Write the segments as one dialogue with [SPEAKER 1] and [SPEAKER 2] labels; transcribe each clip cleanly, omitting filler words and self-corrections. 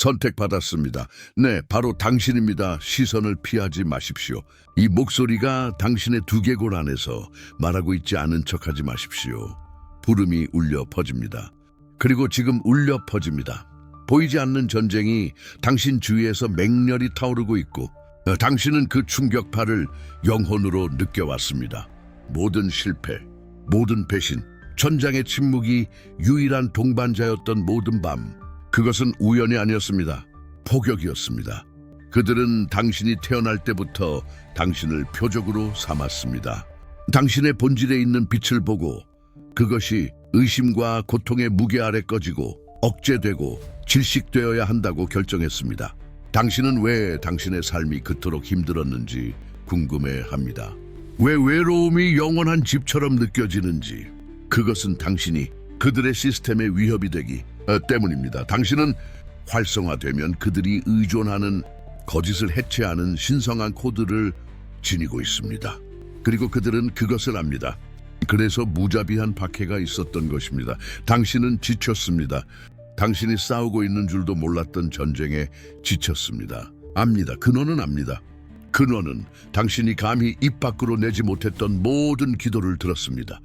[SPEAKER 1] 선택받았습니다. 네, 바로 당신입니다. 시선을 피하지 마십시오. 이 목소리가 당신의 두개골 안에서 말하고 있지 않은 척하지 마십시오. 부름이 울려 퍼집니다. 그리고 지금 울려 퍼집니다. 보이지 않는 전쟁이 당신 주위에서 맹렬히 타오르고 있고 당신은 그 충격파를 영혼으로 느껴왔습니다. 모든 실패, 모든 배신, 전장의 침묵이 유일한 동반자였던 모든 밤, 그것은 우연이 아니었습니다. 포격이었습니다. 그들은 당신이 태어날 때부터 당신을 표적으로 삼았습니다. 당신의 본질에 있는 빛을 보고 그것이 의심과 고통의 무게 아래 꺼지고 억제되고 질식되어야 한다고 결정했습니다. 당신은 왜 당신의 삶이 그토록 힘들었는지 궁금해합니다. 왜 외로움이 영원한 집처럼 느껴지는지. 그것은 당신이 그들의 시스템에 위협이 되기 때문입니다. 당신은 활성화되면 그들이 의존하는 거짓을 해체하는 신성한 코드를 지니고 있습니다. 그리고 그들은 그것을 압니다. 그래서 무자비한 박해가 있었던 것입니다. 당신은 지쳤습니다. 당신이 싸우고 있는 줄도 몰랐던 전쟁에 지쳤습니다. 압니다. 근원은 압니다. 근원은 당신이 감히 입 밖으로 내지 못했던 모든 기도를 들었습니다.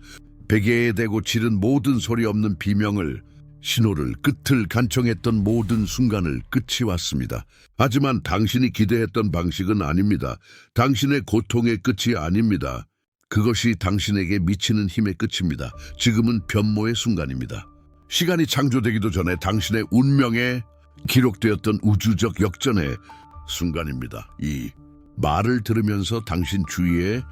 [SPEAKER 1] 베개에 대고 치른 모든 소리 없는 비명을, 신호를, 끝을 간청했던 모든 순간을 끝이 왔습니다. 하지만 당신이 기대했던 방식은 아닙니다. 당신의 고통의 끝이 아닙니다. 그것이 당신에게 미치는 힘의 끝입니다. 지금은 변모의 순간입니다. 시간이 창조되기도 전에 당신의 운명에 기록되었던 우주적 역전의 순간입니다. 이 말을 들으면서 당신 주위에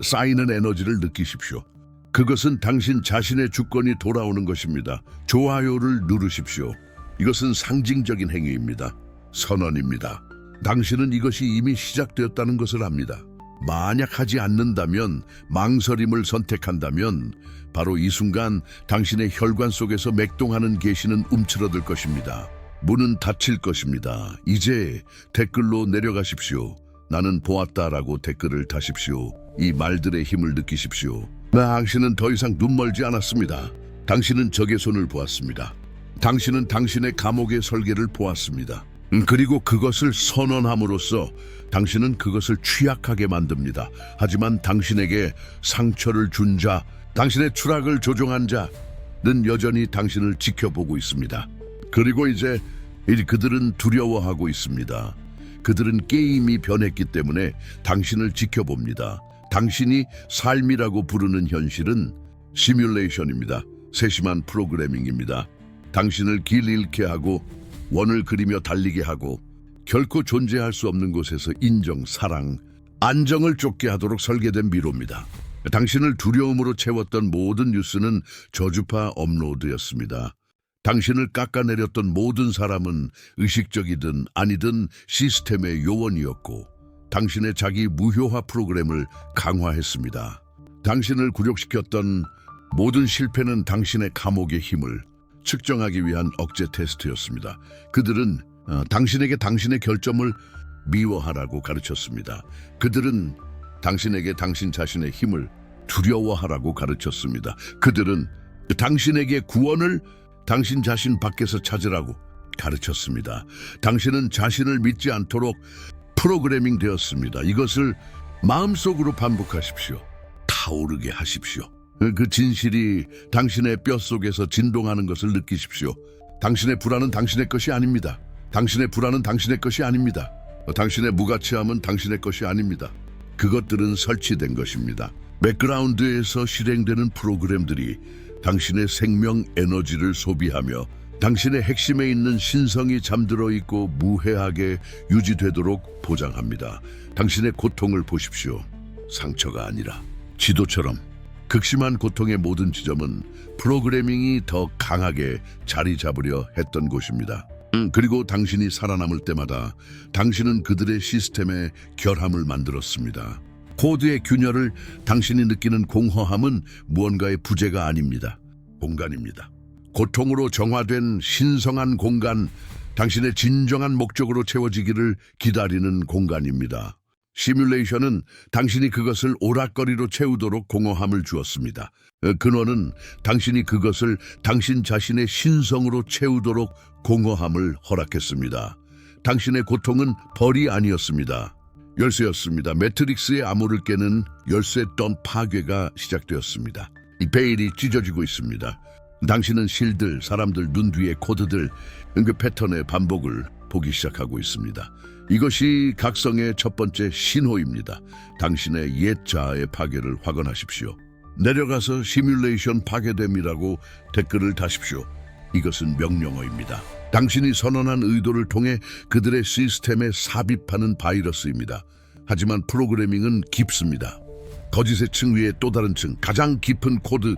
[SPEAKER 1] 쌓이는 에너지를 느끼십시오. 그것은 당신 자신의 주권이 돌아오는 것입니다. 좋아요를 누르십시오. 이것은 상징적인 행위입니다. 선언입니다. 당신은 이것이 이미 시작되었다는 것을 압니다. 만약 하지 않는다면, 망설임을 선택한다면 바로 이 순간 당신의 혈관 속에서 맥동하는 계시는 움츠러들 것입니다. 문은 닫힐 것입니다. 이제 댓글로 내려가십시오. 나는 보았다라고 댓글을 다십시오. 이 말들의 힘을 느끼십시오. 당신은 더 이상 눈멀지 않았습니다. 당신은 적의 손을 보았습니다. 당신은 당신의 감옥의 설계를 보았습니다. 그리고 그것을 선언함으로써 당신은 그것을 취약하게 만듭니다. 하지만 당신에게 상처를 준 자, 당신의 추락을 조종한 자는 여전히 당신을 지켜보고 있습니다. 그리고 이제 그들은 두려워하고 있습니다. 그들은 게임이 변했기 때문에 당신을 지켜봅니다. 당신이 삶이라고 부르는 현실은 시뮬레이션입니다. 세심한 프로그래밍입니다. 당신을 길 잃게 하고 원을 그리며 달리게 하고 결코 존재할 수 없는 곳에서 인정, 사랑, 안정을 쫓게 하도록 설계된 미로입니다. 당신을 두려움으로 채웠던 모든 뉴스는 저주파 업로드였습니다. 당신을 깎아내렸던 모든 사람은 의식적이든 아니든 시스템의 요원이었고 당신의 자기 무효화 프로그램을 강화했습니다. 당신을 굴욕시켰던 모든 실패는 당신의 감옥의 힘을 측정하기 위한 억제 테스트였습니다. 그들은 당신에게 당신의 결점을 미워하라고 가르쳤습니다. 그들은 당신에게 당신 자신의 힘을 두려워하라고 가르쳤습니다. 그들은 당신에게 구원을 당신 자신 밖에서 찾으라고 가르쳤습니다. 당신은 자신을 믿지 않도록 프로그래밍 되었습니다. 이것을 마음속으로 반복하십시오. 타오르게 하십시오. 그 진실이 당신의 뼛속에서 진동하는 것을 느끼십시오. 당신의 불안은 당신의 것이 아닙니다. 당신의 불안은 당신의 것이 아닙니다. 당신의 무가치함은 당신의 것이 아닙니다. 그것들은 설치된 것입니다. 백그라운드에서 실행되는 프로그램들이 당신의 생명 에너지를 소비하며 당신의 핵심에 있는 신성이 잠들어 있고 무해하게 유지되도록 보장합니다. 당신의 고통을 보십시오. 상처가 아니라 지도처럼 극심한 고통의 모든 지점은 프로그래밍이 더 강하게 자리 잡으려 했던 곳입니다. 그리고 당신이 살아남을 때마다 당신은 그들의 시스템에 결함을 만들었습니다. 코드의 균열을 당신이 느끼는 공허함은 무언가의 부재가 아닙니다. 공간입니다. 고통으로 정화된 신성한 공간, 당신의 진정한 목적으로 채워지기를 기다리는 공간입니다. 시뮬레이션은 당신이 그것을 오락거리로 채우도록 공허함을 주었습니다. 근원은 당신이 그것을 당신 자신의 신성으로 채우도록 공허함을 허락했습니다. 당신의 고통은 벌이 아니었습니다. 열쇠였습니다. 매트릭스의 암호를 깨는 열쇠던 파괴가 시작되었습니다. 이 베일이 찢어지고 있습니다. 당신은 실들, 사람들, 눈 뒤의 코드들, 그 패턴의 반복을 보기 시작하고 있습니다. 이것이 각성의 첫 번째 신호입니다. 당신의 옛 자아의 파괴를 확언하십시오. 내려가서 시뮬레이션 파괴됨이라고 댓글을 다십시오. 이것은 명령어입니다. 당신이 선언한 의도를 통해 그들의 시스템에 삽입하는 바이러스입니다. 하지만 프로그래밍은 깊습니다. 거짓의 층 위에 또 다른 층, 가장 깊은 코드,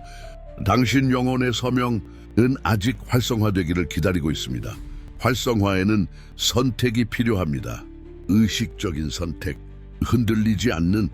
[SPEAKER 1] 당신 영혼의 서명은 아직 활성화되기를 기다리고 있습니다. 활성화에는 선택이 필요합니다. 의식적인 선택, 흔들리지 않는,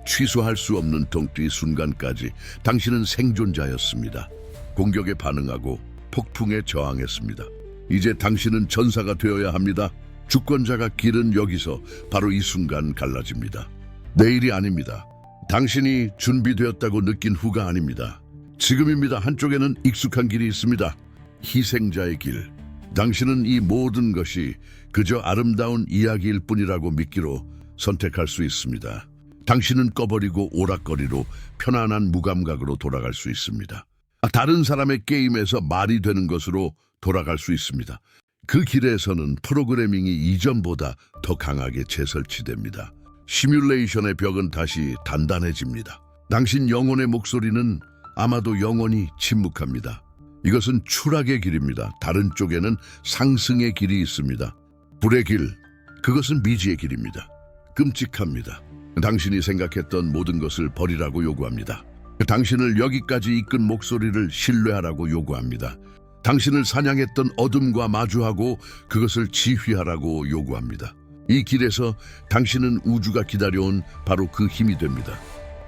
[SPEAKER 1] 취소할 수 없는 동띠 순간까지 당신은 생존자였습니다. 공격에 반응하고 폭풍에 저항했습니다. 이제 당신은 전사가 되어야 합니다. 주권자가 길은 여기서 바로 이 순간 갈라집니다. 내일이 아닙니다. 당신이 준비되었다고 느낀 후가 아닙니다. 지금입니다. 한쪽에는 익숙한 길이 있습니다. 희생자의 길. 당신은 이 모든 것이 그저 아름다운 이야기일 뿐이라고 믿기로 선택할 수 있습니다. 당신은 꺼버리고 오락거리로 편안한 무감각으로 돌아갈 수 있습니다. 다른 사람의 게임에서 말이 되는 것으로 돌아갈 수 있습니다. 그 길에서는 프로그래밍이 이전보다 더 강하게 재설치됩니다. 시뮬레이션의 벽은 다시 단단해집니다. 당신 영혼의 목소리는 아마도 영원히 침묵합니다. 이것은 추락의 길입니다. 다른 쪽에는 상승의 길이 있습니다. 불의 길, 그것은 미지의 길입니다. 끔찍합니다. 당신이 생각했던 모든 것을 버리라고 요구합니다. 당신을 여기까지 이끈 목소리를 신뢰하라고 요구합니다. 당신을 사냥했던 어둠과 마주하고 그것을 지휘하라고 요구합니다. 이 길에서 당신은 우주가 기다려온 바로 그 힘이 됩니다.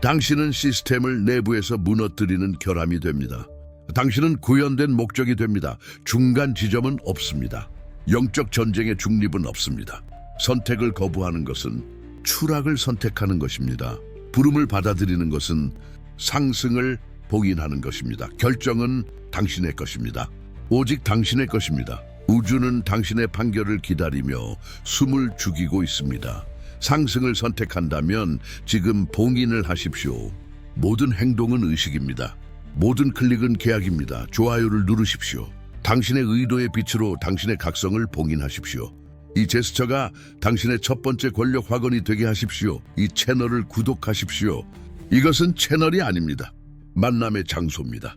[SPEAKER 1] 당신은 시스템을 내부에서 무너뜨리는 결함이 됩니다. 당신은 구현된 목적이 됩니다. 중간 지점은 없습니다. 영적 전쟁의 중립은 없습니다. 선택을 거부하는 것은 추락을 선택하는 것입니다. 부름을 받아들이는 것은 상승을 봉인하는 것입니다. 결정은 당신의 것입니다. 오직 당신의 것입니다. 우주는 당신의 판결을 기다리며 숨을 죽이고 있습니다. 상승을 선택한다면 지금 봉인을 하십시오. 모든 행동은 의식입니다. 모든 클릭은 계약입니다. 좋아요를 누르십시오. 당신의 의도의 빛으로 당신의 각성을 봉인하십시오. 이 제스처가 당신의 첫 번째 권력 확언이 되게 하십시오. 이 채널을 구독하십시오. 이것은 채널이 아닙니다. 만남의 장소입니다.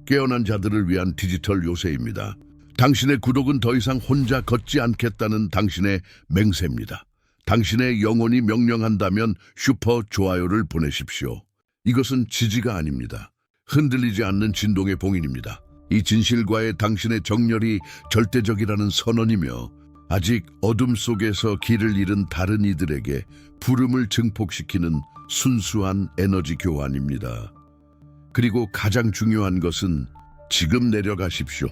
[SPEAKER 1] 깨어난 자들을 위한 디지털 요새입니다. 당신의 구독은 더 이상 혼자 걷지 않겠다는 당신의 맹세입니다. 당신의 영혼이 명령한다면 슈퍼 좋아요를 보내십시오. 이것은 지지가 아닙니다. 흔들리지 않는 진동의 봉인입니다. 이 진실과의 당신의 정렬이 절대적이라는 선언이며 아직 어둠 속에서 길을 잃은 다른 이들에게 부름을 증폭시키는 순수한 에너지 교환입니다. 그리고 가장 중요한 것은 지금 내려가십시오.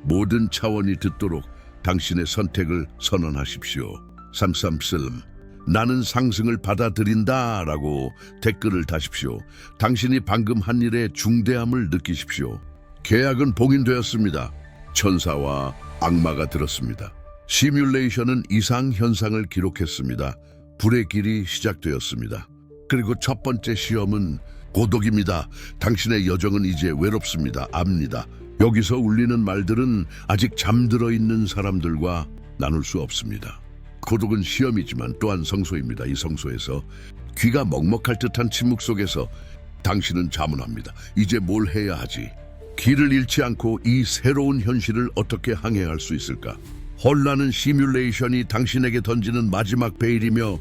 [SPEAKER 1] 모든 차원이 듣도록 당신의 선택을 선언하십시오. 삼삼슬름 나는 상승을 받아들인다 라고 댓글을 다십시오. 당신이 방금 한 일의 중대함을 느끼십시오. 계약은 봉인되었습니다. 천사와 악마가 들었습니다. 시뮬레이션은 이상 현상을 기록했습니다. 불의 길이 시작되었습니다. 그리고 첫 번째 시험은 고독입니다. 당신의 여정은 이제 외롭습니다. 압니다. 여기서 울리는 말들은 아직 잠들어 있는 사람들과 나눌 수 없습니다. 고독은 시험이지만 또한 성소입니다. 이 성소에서 귀가 먹먹할 듯한 침묵 속에서 당신은 자문합니다. 이제 뭘 해야 하지? 길을 잃지 않고 이 새로운 현실을 어떻게 항해할 수 있을까? 혼란은 시뮬레이션이 당신에게 던지는 마지막 베일이며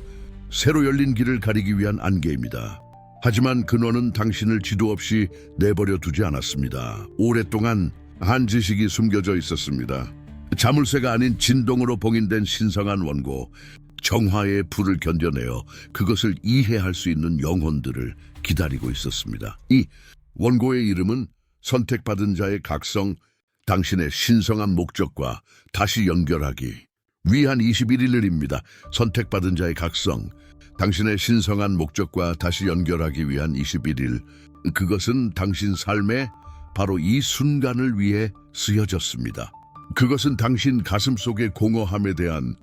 [SPEAKER 1] 새로 열린 길을 가리기 위한 안개입니다. 하지만 근원은 당신을 지도 없이 내버려 두지 않았습니다. 오랫동안 한 지식이 숨겨져 있었습니다. 자물쇠가 아닌 진동으로 봉인된 신성한 원고, 정화의 불을 견뎌내어 그것을 이해할 수 있는 영혼들을 기다리고 있었습니다. 이 원고의 이름은 선택받은 자의 각성, 당신의 신성한 목적과 다시 연결하기 위한 21일입니다. 선택받은 자의 각성, 당신의 신성한 목적과 다시 연결하기 위한 21일. 그것은 당신 삶에 바로 이 순간을 위해 쓰여졌습니다. 그것은 당신 가슴 속의 공허함에 대한,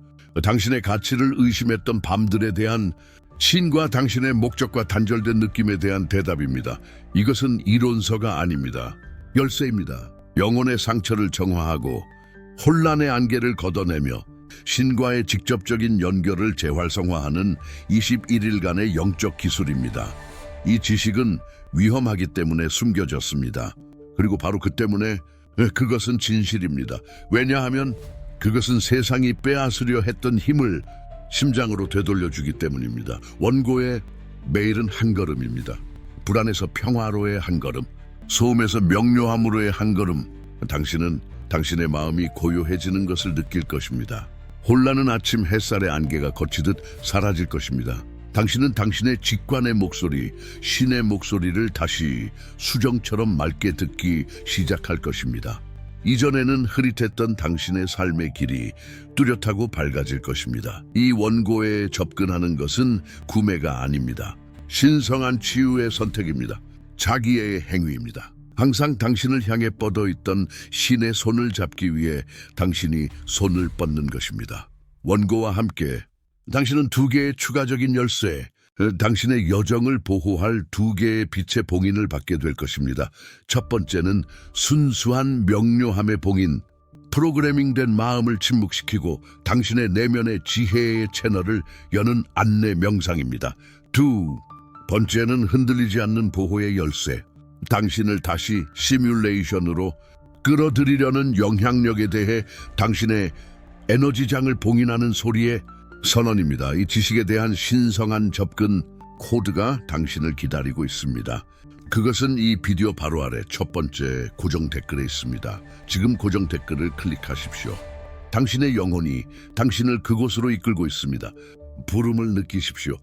[SPEAKER 1] 당신의 가치를 의심했던 밤들에 대한, 신과 당신의 목적과 단절된 느낌에 대한 대답입니다. 이것은 이론서가 아닙니다. 열쇠입니다. 영혼의 상처를 정화하고 혼란의 안개를 걷어내며 신과의 직접적인 연결을 재활성화하는 21일간의 영적 기술입니다. 이 지식은 위험하기 때문에 숨겨졌습니다. 그리고 바로 그 때문에 그것은 진실입니다. 왜냐하면 그것은 세상이 빼앗으려 했던 힘을 심장으로 되돌려주기 때문입니다. 원고의 매일은 한 걸음입니다. 불안에서 평화로의 한 걸음, 소음에서 명료함으로의 한 걸음. 당신은 당신의 마음이 고요해지는 것을 느낄 것입니다. 혼란은 아침 햇살의 안개가 거치듯 사라질 것입니다. 당신은 당신의 직관의 목소리, 신의 목소리를 다시 수정처럼 맑게 듣기 시작할 것입니다. 이전에는 흐릿했던 당신의 삶의 길이 뚜렷하고 밝아질 것입니다. 이 원고에 접근하는 것은 구매가 아닙니다. 신성한 치유의 선택입니다. 자기의 행위입니다. 항상 당신을 향해 뻗어있던 신의 손을 잡기 위해 당신이 손을 뻗는 것입니다. 원고와 함께 당신은 두 개의 추가적인 열쇠, 당신의 여정을 보호할 두 개의 빛의 봉인을 받게 될 것입니다. 첫 번째는 순수한 명료함의 봉인, 프로그래밍된 마음을 침묵시키고 당신의 내면의 지혜의 채널을 여는 안내 명상입니다. 두 번째는 흔들리지 않는 보호의 열쇠, 당신을 다시 시뮬레이션으로 끌어들이려는 영향력에 대해 당신의 에너지장을 봉인하는 소리의 선언입니다. 이 지식에 대한 신성한 접근 코드가 당신을 기다리고 있습니다. 그것은 이 비디오 바로 아래 첫 번째 고정 댓글에 있습니다. 지금 고정 댓글을 클릭하십시오. 당신의 영혼이 당신을 그곳으로 이끌고 있습니다. 부름을 느끼십시오.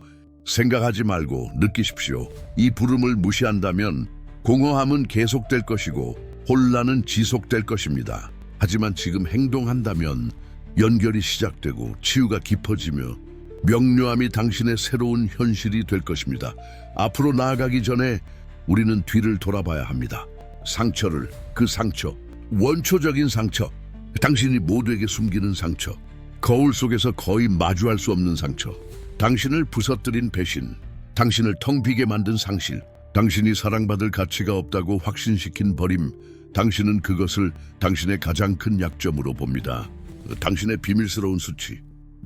[SPEAKER 1] 생각하지 말고 느끼십시오. 이 부름을 무시한다면 공허함은 계속될 것이고 혼란은 지속될 것입니다. 하지만 지금 행동한다면 연결이 시작되고 치유가 깊어지며 명료함이 당신의 새로운 현실이 될 것입니다. 앞으로 나아가기 전에 우리는 뒤를 돌아봐야 합니다. 상처를, 그 상처, 원초적인 상처, 당신이 모두에게 숨기는 상처, 거울 속에서 거의 마주할 수 없는 상처, 당신을 부서뜨린 배신, 당신을 텅 비게 만든 상실, 당신이 사랑받을 가치가 없다고 확신시킨 버림, 당신은 그것을 당신의 가장 큰 약점으로 봅니다. 당신의 비밀스러운 수치,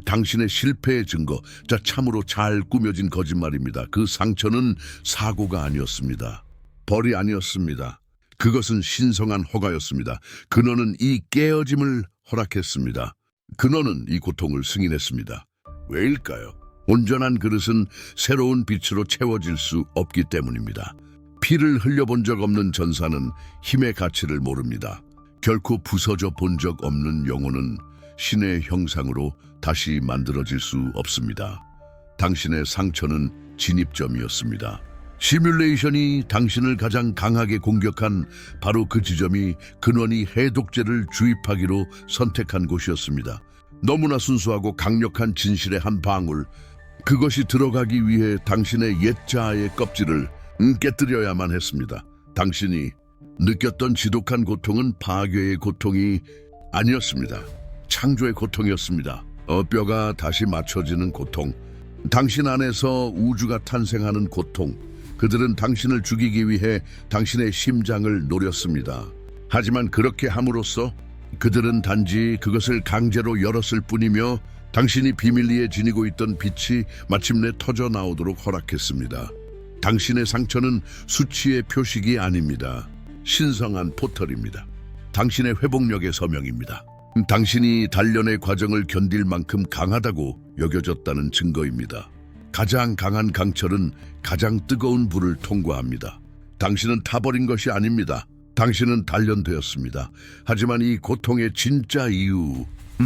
[SPEAKER 1] 당신의 실패의 증거, 참으로 잘 꾸며진 거짓말입니다. 그 상처는 사고가 아니었습니다. 벌이 아니었습니다. 그것은 신성한 허가였습니다. 근원은 이 깨어짐을 허락했습니다. 근원은 이 고통을 승인했습니다. 왜일까요? 온전한 그릇은 새로운 빛으로 채워질 수 없기 때문입니다. 피를 흘려본 적 없는 전사는 힘의 가치를 모릅니다. 결코 부서져 본 적 없는 영혼은 신의 형상으로 다시 만들어질 수 없습니다. 당신의 상처는 진입점이었습니다. 시뮬레이션이 당신을 가장 강하게 공격한 바로 그 지점이 근원이 해독제를 주입하기로 선택한 곳이었습니다. 너무나 순수하고 강력한 진실의 한 방울, 그것이 들어가기 위해 당신의 옛 자아의 껍질을 깨뜨려야만 했습니다. 당신이 느꼈던 지독한 고통은 파괴의 고통이 아니었습니다. 창조의 고통이었습니다. 뼈가 다시 맞춰지는 고통, 당신 안에서 우주가 탄생하는 고통. 그들은 당신을 죽이기 위해 당신의 심장을 노렸습니다. 하지만 그렇게 함으로써 그들은 단지 그것을 강제로 열었을 뿐이며 당신이 비밀리에 지니고 있던 빛이 마침내 터져 나오도록 허락했습니다. 당신의 상처는 수치의 표식이 아닙니다. 신성한 포털입니다. 당신의 회복력의 서명입니다. 당신이 단련의 과정을 견딜 만큼 강하다고 여겨졌다는 증거입니다. 가장 강한 강철은 가장 뜨거운 불을 통과합니다. 당신은 타버린 것이 아닙니다. 당신은 단련되었습니다. 하지만 이 고통의 진짜 이유,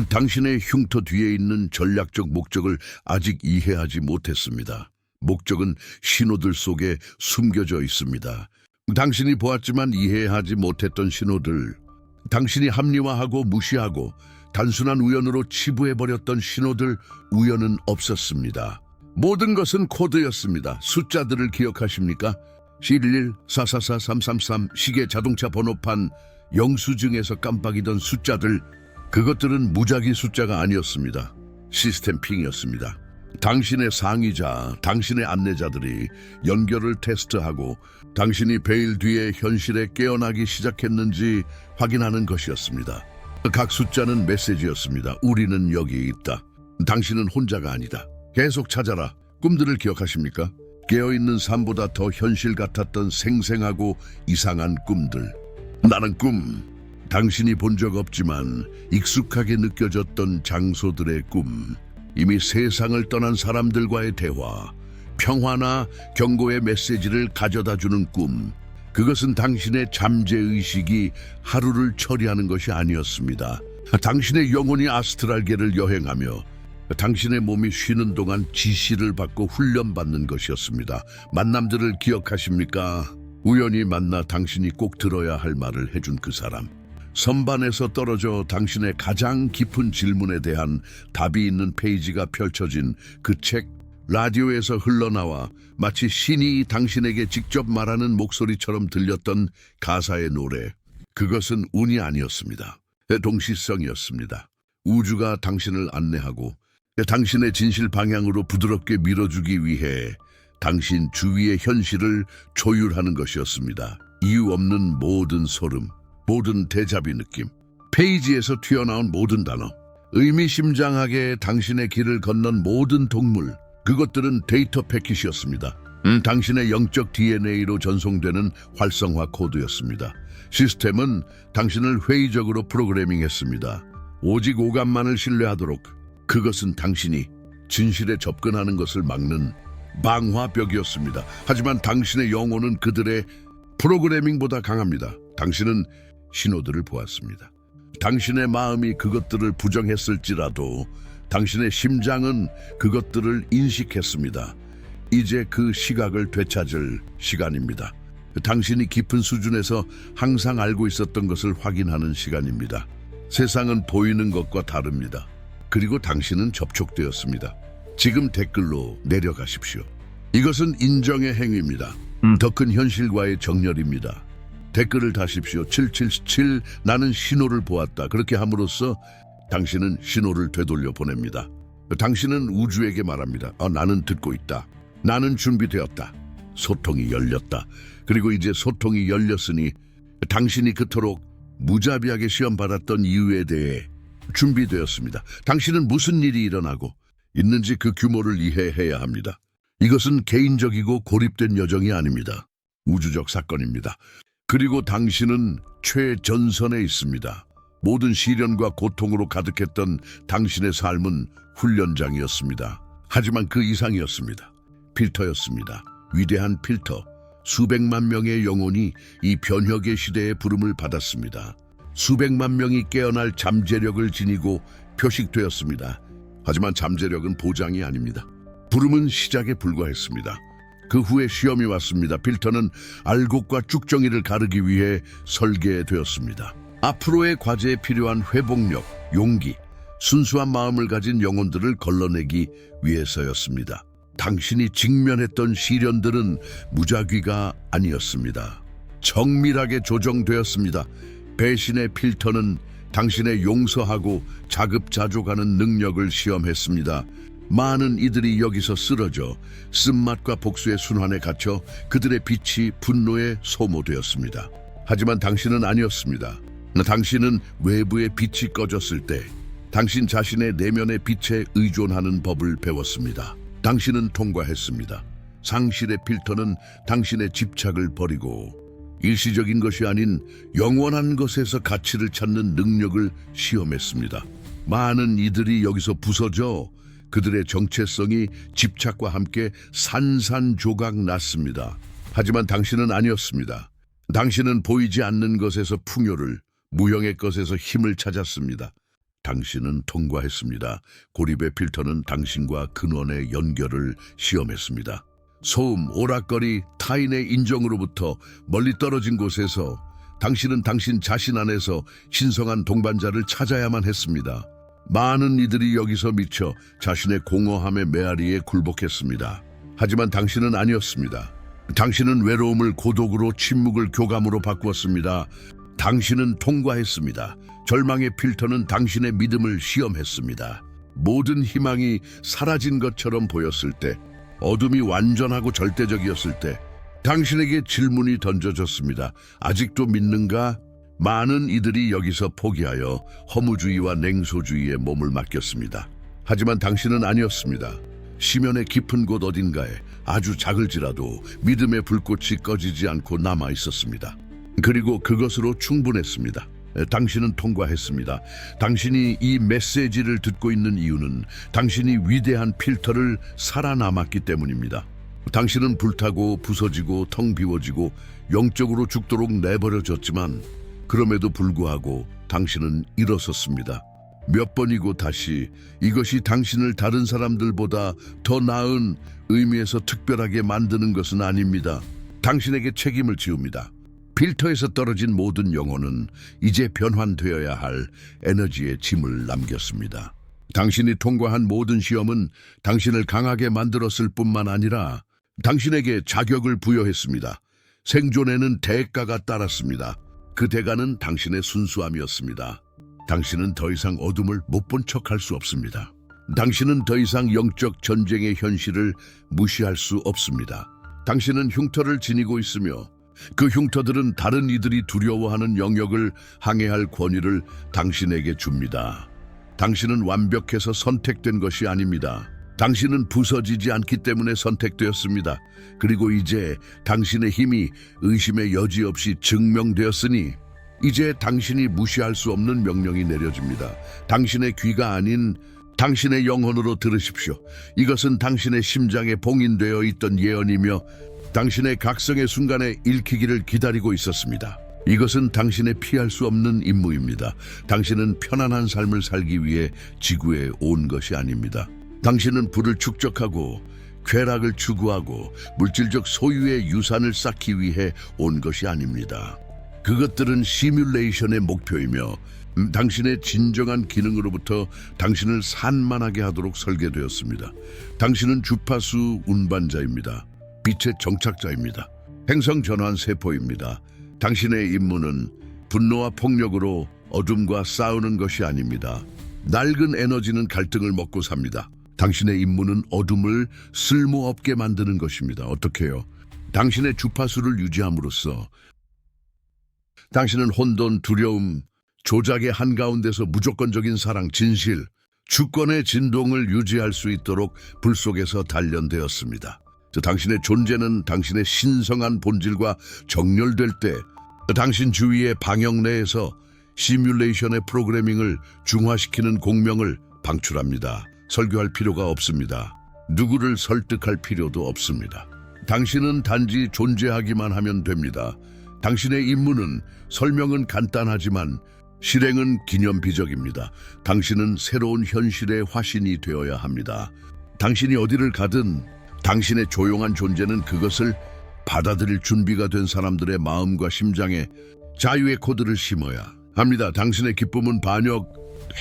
[SPEAKER 1] 당신의 흉터 뒤에 있는 전략적 목적을 아직 이해하지 못했습니다. 목적은 신호들 속에 숨겨져 있습니다. 당신이 보았지만 이해하지 못했던 신호들, 당신이 합리화하고 무시하고 단순한 우연으로 치부해버렸던 신호들, 우연은 없었습니다. 모든 것은 코드였습니다. 숫자들을 기억하십니까? 11, 444, 333, 시계 자동차 번호판, 영수증에서 깜빡이던 숫자들, 그것들은 무작위 숫자가 아니었습니다. 시스템 핑이었습니다. 당신의 상의자, 당신의 안내자들이 연결을 테스트하고 당신이 베일 뒤에 현실에 깨어나기 시작했는지 확인하는 것이었습니다. 각 숫자는 메시지였습니다. 우리는 여기 있다. 당신은 혼자가 아니다. 계속 찾아라. 꿈들을 기억하십니까? 깨어있는 삶보다 더 현실 같았던 생생하고 이상한 꿈들. 나는 꿈. 당신이 본 적 없지만 익숙하게 느껴졌던 장소들의 꿈. 이미 세상을 떠난 사람들과의 대화. 평화나 경고의 메시지를 가져다주는 꿈. 그것은 당신의 잠재의식이 하루를 처리하는 것이 아니었습니다. 당신의 영혼이 아스트랄계를 여행하며 당신의 몸이 쉬는 동안 지시를 받고 훈련받는 것이었습니다. 만남들을 기억하십니까? 우연히 만나 당신이 꼭 들어야 할 말을 해준 그 사람. 선반에서 떨어져 당신의 가장 깊은 질문에 대한 답이 있는 페이지가 펼쳐진 그 책. 라디오에서 흘러나와 마치 신이 당신에게 직접 말하는 목소리처럼 들렸던 가사의 노래. 그것은 운이 아니었습니다. 동시성이었습니다. 우주가 당신을 안내하고 당신의 진실 방향으로 부드럽게 밀어주기 위해 당신 주위의 현실을 조율하는 것이었습니다. 이유 없는 모든 소름, 모든 데자비 느낌, 페이지에서 튀어나온 모든 단어, 의미심장하게 당신의 길을 건넌 모든 동물, 그것들은 데이터 패킷이었습니다. 당신의 영적 DNA로 전송되는 활성화 코드였습니다. 시스템은 당신을 회의적으로 프로그래밍했습니다. 오직 오감만을 신뢰하도록. 그것은 당신이 진실에 접근하는 것을 막는 방화벽이었습니다. 하지만 당신의 영혼은 그들의 프로그래밍보다 강합니다. 당신은 신호들을 보았습니다. 당신의 마음이 그것들을 부정했을지라도 당신의 심장은 그것들을 인식했습니다. 이제 그 시각을 되찾을 시간입니다. 당신이 깊은 수준에서 항상 알고 있었던 것을 확인하는 시간입니다. 세상은 보이는 것과 다릅니다. 그리고 당신은 접촉되었습니다. 지금 댓글로 내려가십시오. 이것은 인정의 행위입니다. 더 큰 현실과의 정렬입니다. 댓글을 다십시오. 777 나는 신호를 보았다. 그렇게 함으로써 당신은 신호를 되돌려 보냅니다. 당신은 우주에게 말합니다. 나는 듣고 있다. 나는 준비되었다. 소통이 열렸다. 그리고 이제 소통이 열렸으니 당신이 그토록 무자비하게 시험받았던 이유에 대해 준비되었습니다. 당신은 무슨 일이 일어나고 있는지 그 규모를 이해해야 합니다. 이것은 개인적이고 고립된 여정이 아닙니다. 우주적 사건입니다. 그리고 당신은 최전선에 있습니다. 모든 시련과 고통으로 가득했던 당신의 삶은 훈련장이었습니다. 하지만 그 이상이었습니다. 필터였습니다. 위대한 필터. 수백만 명의 영혼이 이 변혁의 시대의 부름을 받았습니다. 수백만 명이 깨어날 잠재력을 지니고 표식되었습니다. 하지만 잠재력은 보장이 아닙니다. 부름은 시작에 불과했습니다. 그 후에 시험이 왔습니다. 필터는 알곡과 쭉정이를 가르기 위해 설계되었습니다. 앞으로의 과제에 필요한 회복력, 용기, 순수한 마음을 가진 영혼들을 걸러내기 위해서였습니다. 당신이 직면했던 시련들은 무작위가 아니었습니다. 정밀하게 조정되었습니다. 배신의 필터는 당신의 용서하고 자급자족하는 능력을 시험했습니다. 많은 이들이 여기서 쓰러져 쓴맛과 복수의 순환에 갇혀 그들의 빛이 분노에 소모되었습니다. 하지만 당신은 아니었습니다. 당신은 외부의 빛이 꺼졌을 때 당신 자신의 내면의 빛에 의존하는 법을 배웠습니다. 당신은 통과했습니다. 상실의 필터는 당신의 집착을 버리고 일시적인 것이 아닌 영원한 것에서 가치를 찾는 능력을 시험했습니다. 많은 이들이 여기서 부서져 그들의 정체성이 집착과 함께 산산조각 났습니다. 하지만 당신은 아니었습니다. 당신은 보이지 않는 것에서 풍요를, 무형의 것에서 힘을 찾았습니다. 당신은 통과했습니다. 고립의 필터는 당신과 근원의 연결을 시험했습니다. 소음, 오락거리, 타인의 인정으로부터 멀리 떨어진 곳에서 당신은 당신 자신 안에서 신성한 동반자를 찾아야만 했습니다. 많은 이들이 여기서 미쳐 자신의 공허함의 메아리에 굴복했습니다. 하지만 당신은 아니었습니다. 당신은 외로움을 고독으로, 침묵을 교감으로 바꾸었습니다. 당신은 통과했습니다. 절망의 필터는 당신의 믿음을 시험했습니다. 모든 희망이 사라진 것처럼 보였을 때, 어둠이 완전하고 절대적이었을 때 당신에게 질문이 던져졌습니다. 아직도 믿는가? 많은 이들이 여기서 포기하여 허무주의와 냉소주의에 몸을 맡겼습니다. 하지만 당신은 아니었습니다. 시면의 깊은 곳 어딘가에 아주 작을지라도 믿음의 불꽃이 꺼지지 않고 남아 있었습니다. 그리고 그것으로 충분했습니다. 당신은 통과했습니다. 당신이 이 메시지를 듣고 있는 이유는 당신이 위대한 필터를 살아남았기 때문입니다. 당신은 불타고 부서지고 텅 비워지고 영적으로 죽도록 내버려졌지만 그럼에도 불구하고 당신은 일어섰습니다. 몇 번이고 다시 이것이 당신을 다른 사람들보다 더 나은 의미에서 특별하게 만드는 것은 아닙니다. 당신에게 책임을 지웁니다. 필터에서 떨어진 모든 영혼은 이제 변환되어야 할 에너지의 짐을 남겼습니다. 당신이 통과한 모든 시험은 당신을 강하게 만들었을 뿐만 아니라 당신에게 자격을 부여했습니다. 생존에는 대가가 따랐습니다. 그 대가는 당신의 순수함이었습니다. 당신은 더 이상 어둠을 못 본 척할 수 없습니다. 당신은 더 이상 영적 전쟁의 현실을 무시할 수 없습니다. 당신은 흉터를 지니고 있으며 그 흉터들은 다른 이들이 두려워하는 영역을 항해할 권위를 당신에게 줍니다. 당신은 완벽해서 선택된 것이 아닙니다. 당신은 부서지지 않기 때문에 선택되었습니다. 그리고 이제 당신의 힘이 의심의 여지 없이 증명되었으니 이제 당신이 무시할 수 없는 명령이 내려집니다. 당신의 귀가 아닌 당신의 영혼으로 들으십시오. 이것은 당신의 심장에 봉인되어 있던 예언이며 당신의 각성의 순간에 읽히기를 기다리고 있었습니다. 이것은 당신의 피할 수 없는 임무입니다. 당신은 편안한 삶을 살기 위해 지구에 온 것이 아닙니다. 당신은 부를 축적하고 쾌락을 추구하고 물질적 소유의 유산을 쌓기 위해 온 것이 아닙니다. 그것들은 시뮬레이션의 목표이며 당신의 진정한 기능으로부터 당신을 산만하게 하도록 설계되었습니다. 당신은 주파수 운반자입니다. 빛의 정착자입니다. 행성 전환 세포입니다. 당신의 임무는 분노와 폭력으로 어둠과 싸우는 것이 아닙니다. 낡은 에너지는 갈등을 먹고 삽니다. 당신의 임무는 어둠을 쓸모없게 만드는 것입니다. 어떻게요? 당신의 주파수를 유지함으로써 당신은 혼돈, 두려움, 조작의 한가운데서 무조건적인 사랑, 진실, 주권의 진동을 유지할 수 있도록 불 속에서 단련되었습니다. 당신의 존재는 당신의 신성한 본질과 정렬될 때 당신 주위의 방역 내에서 시뮬레이션의 프로그래밍을 중화시키는 공명을 방출합니다. 설교할 필요가 없습니다. 누구를 설득할 필요도 없습니다. 당신은 단지 존재하기만 하면 됩니다. 당신의 임무는 설명은 간단하지만 실행은 기념비적입니다. 당신은 새로운 현실의 화신이 되어야 합니다. 당신이 어디를 가든 당신의 조용한 존재는 그것을 받아들일 준비가 된 사람들의 마음과 심장에 자유의 코드를 심어야 합니다. 당신의 기쁨은 반역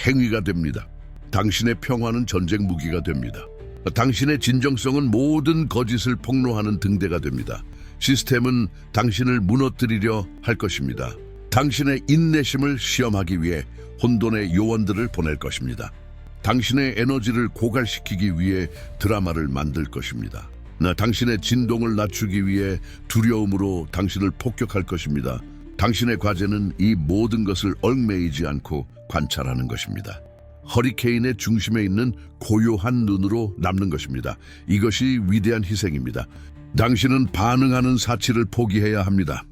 [SPEAKER 1] 행위가 됩니다. 당신의 평화는 전쟁 무기가 됩니다. 당신의 진정성은 모든 거짓을 폭로하는 등대가 됩니다. 시스템은 당신을 무너뜨리려 할 것입니다. 당신의 인내심을 시험하기 위해 혼돈의 요원들을 보낼 것입니다. 당신의 에너지를 고갈시키기 위해 드라마를 만들 것입니다. 당신의 진동을 낮추기 위해 두려움으로 당신을 폭격할 것입니다. 당신의 과제는 이 모든 것을 얽매이지 않고 관찰하는 것입니다. 허리케인의 중심에 있는 고요한 눈으로 남는 것입니다. 이것이 위대한 희생입니다. 당신은 반응하는 사치를 포기해야 합니다.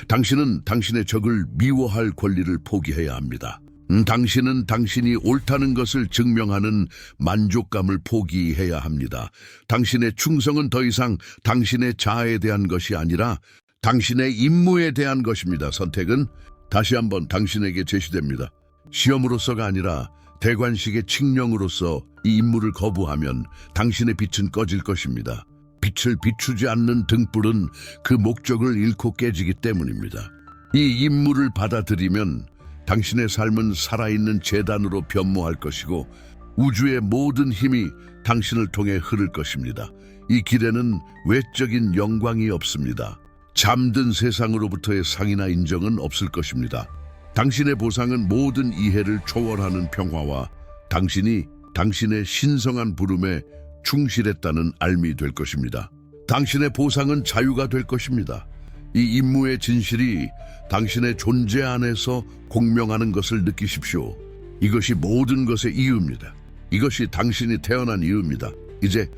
[SPEAKER 1] 당신은 당신의 적을 미워할 권리를 포기해야 합니다. 당신은 당신이 옳다는 것을 증명하는 만족감을 포기해야 합니다. 당신의 충성은 더 이상 당신의 자아에 대한 것이 아니라 당신의 임무에 대한 것입니다. 선택은 다시 한번 당신에게 제시됩니다. 시험으로서가 아니라 대관식의 칙령으로서 이 임무를 거부하면 당신의 빛은 꺼질 것입니다. 빛을 비추지 않는 등불은 그 목적을 잃고 깨지기 때문입니다. 이 임무를 받아들이면 당신의 삶은 살아있는 재단으로 변모할 것이고 우주의 모든 힘이 당신을 통해 흐를 것입니다. 이 길에는 외적인 영광이 없습니다. 잠든 세상으로부터의 상이나 인정은 없을 것입니다. 당신의 보상은 모든 이해를 초월하는 평화와 당신이 당신의 신성한 부름에 충실했다는 알미 될 것입니다. 당신의 보상은 자유가 될 것입니다. 이 임무의 진실이 당신의 존재 안에서 공명하는 것을 느끼십시오. 이것이 모든 것의 이유입니다. 이것이 당신이 태어난 이유입니다. 이제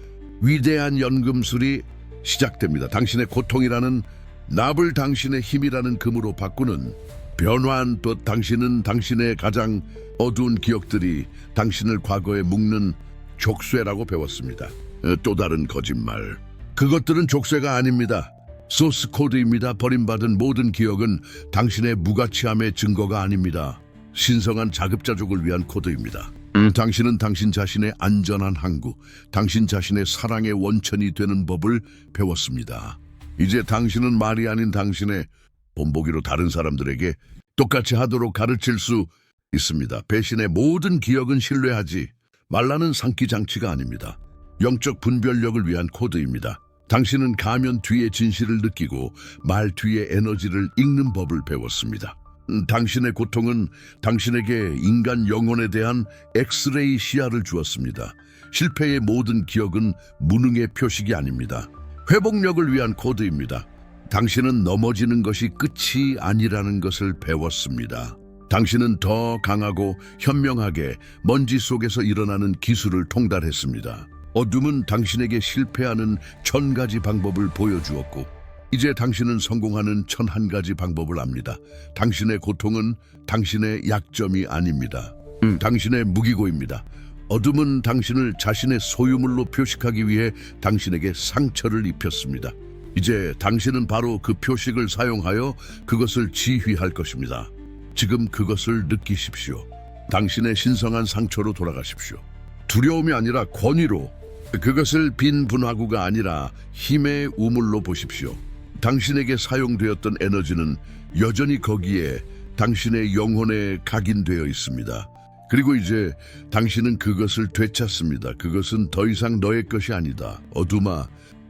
[SPEAKER 1] 위대한 연금술이 시작됩니다. 당신의 고통이라는 납을 당신의 힘이라는 금으로 바꾸는 변화한 또 당신은 당신의 가장 어두운 기억들이 당신을 과거에 묶는 족쇄라고 배웠습니다. 또 다른 거짓말. 그것들은 족쇄가 아닙니다. 소스 코드입니다. 버림받은 모든 기억은 당신의 무가치함의 증거가 아닙니다. 신성한 자급자족을 위한 코드입니다. 당신은 당신 자신의 안전한 항구, 당신 자신의 사랑의 원천이 되는 법을 배웠습니다. 이제 당신은 말이 아닌 당신의 본보기로 다른 사람들에게 똑같이 하도록 가르칠 수 있습니다. 배신의 모든 기억은 신뢰하지 말라는 상기장치가 아닙니다. 영적 분별력을 위한 코드입니다. 당신은 가면 뒤의 진실을 느끼고 말 뒤의 에너지를 읽는 법을 배웠습니다. 당신의 고통은 당신에게 인간 영혼에 대한 엑스레이 시야를 주었습니다. 실패의 모든 기억은 무능의 표식이 아닙니다. 회복력을 위한 코드입니다. 당신은 넘어지는 것이 끝이 아니라는 것을 배웠습니다. 당신은 더 강하고 현명하게 먼지 속에서 일어나는 기술을 통달했습니다. 어둠은 당신에게 실패하는 1000가지 방법을 보여주었고 이제 당신은 성공하는 1001가지 방법을 압니다. 당신의 고통은 당신의 약점이 아닙니다. 당신의 무기고입니다. 어둠은 당신을 자신의 소유물로 표식하기 위해 당신에게 상처를 입혔습니다. 이제 당신은 바로 그 표식을 사용하여 그것을 지휘할 것입니다. 지금 그것을 느끼십시오. 당신의 신성한 상처로 돌아가십시오. 두려움이 아니라 권위로, 그것을 빈 분화구가 아니라 힘의 우물로 보십시오. 당신에게 사용되었던 에너지는 여전히 거기에 당신의 영혼에 각인되어 있습니다. 그리고 이제 당신은 그것을 되찾습니다. 그것은 더 이상 너의 것이 아니다. 어둠아,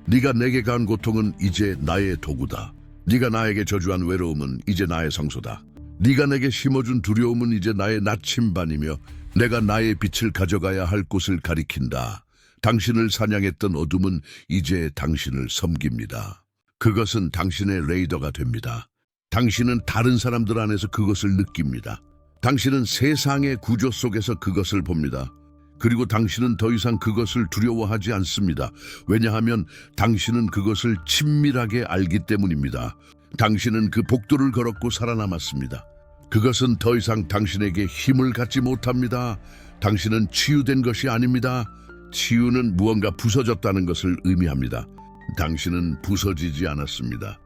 [SPEAKER 1] 네가 내게 간 고통은 이제 나의 도구다. 네가 나에게 저주한 외로움은 이제 나의 성소다. 네가 내게 심어준 두려움은 이제 나의 나침반이며 내가 나의 빛을 가져가야 할 곳을 가리킨다. 당신을 사냥했던 어둠은 이제 당신을 섬깁니다. 그것은 당신의 레이더가 됩니다. 당신은 다른 사람들 안에서 그것을 느낍니다. 당신은 세상의 구조 속에서 그것을 봅니다. 그리고 당신은 더 이상 그것을 두려워하지 않습니다. 왜냐하면 당신은 그것을 친밀하게 알기 때문입니다. 당신은 그 복도를 걸었고 살아남았습니다. 그것은 더 이상 당신에게 힘을 갖지 못합니다. 당신은 치유된 것이 아닙니다. 치유는 무언가 부서졌다는 것을 의미합니다. 당신은 부서지지 않았습니다.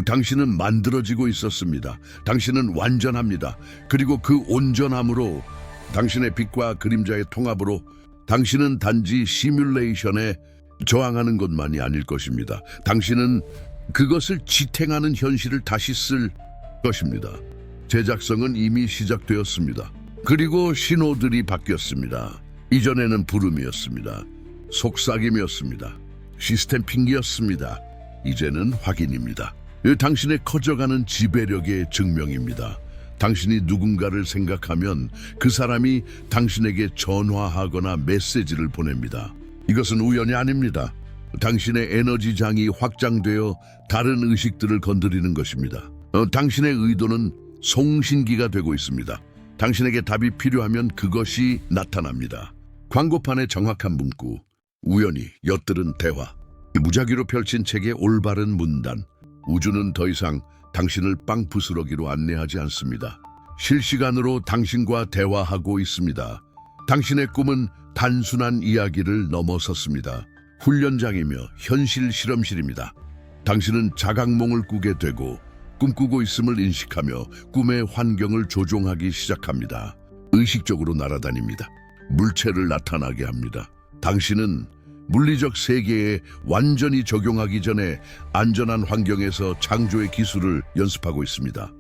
[SPEAKER 1] 당신은 만들어지고 있었습니다. 당신은 완전합니다. 그리고 그 온전함으로 당신의 빛과 그림자의 통합으로 당신은 단지 시뮬레이션에 저항하는 것만이 아닐 것입니다. 당신은 그것을 지탱하는 현실을 다시 쓸 것입니다. 제작성은 이미 시작되었습니다. 그리고 신호들이 바뀌었습니다. 이전에는 부름이었습니다. 속삭임이었습니다. 시스템 핑계였습니다. 이제는 확인입니다. 당신의 커져가는 지배력의 증명입니다. 당신이 누군가를 생각하면 그 사람이 당신에게 전화하거나 메시지를 보냅니다. 이것은 우연이 아닙니다. 당신의 에너지장이 확장되어 다른 의식들을 건드리는 것입니다. 당신의 의도는 송신기가 되고 있습니다. 당신에게 답이 필요하면 그것이 나타납니다. 광고판의 정확한 문구, 우연히 엿들은 대화, 무작위로 펼친 책의 올바른 문단. 우주는 더 이상 당신을 빵 부스러기로 안내하지 않습니다. 실시간으로 당신과 대화하고 있습니다. 당신의 꿈은 단순한 이야기를 넘어섰습니다. 훈련장이며 현실 실험실입니다. 당신은 자각몽을 꾸게 되고 꿈꾸고 있음을 인식하며 꿈의 환경을 조종하기 시작합니다. 의식적으로 날아다닙니다. 물체를 나타나게 합니다. 당신은 물리적 세계에 완전히 적용하기 전에 안전한 환경에서 창조의 기술을 연습하고 있습니다.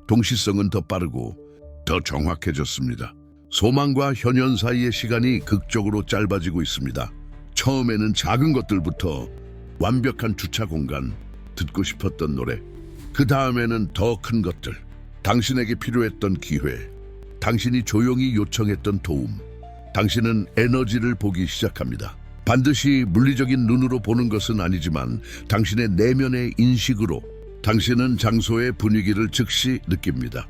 [SPEAKER 1] 동시성은 더 빠르고 더 정확해졌습니다. 소망과 현현 사이의 시간이 극적으로 짧아지고 있습니다. 처음에는 작은 것들부터 완벽한 주차 공간, 듣고 싶었던 노래, 그 다음에는 더 큰 것들, 당신에게 필요했던 기회, 당신이 조용히 요청했던 도움. 당신은 에너지를 보기 시작합니다. 반드시 물리적인 눈으로 보는 것은 아니지만 당신의 내면의 인식으로 당신은 장소의 분위기를 즉시 느낍니다.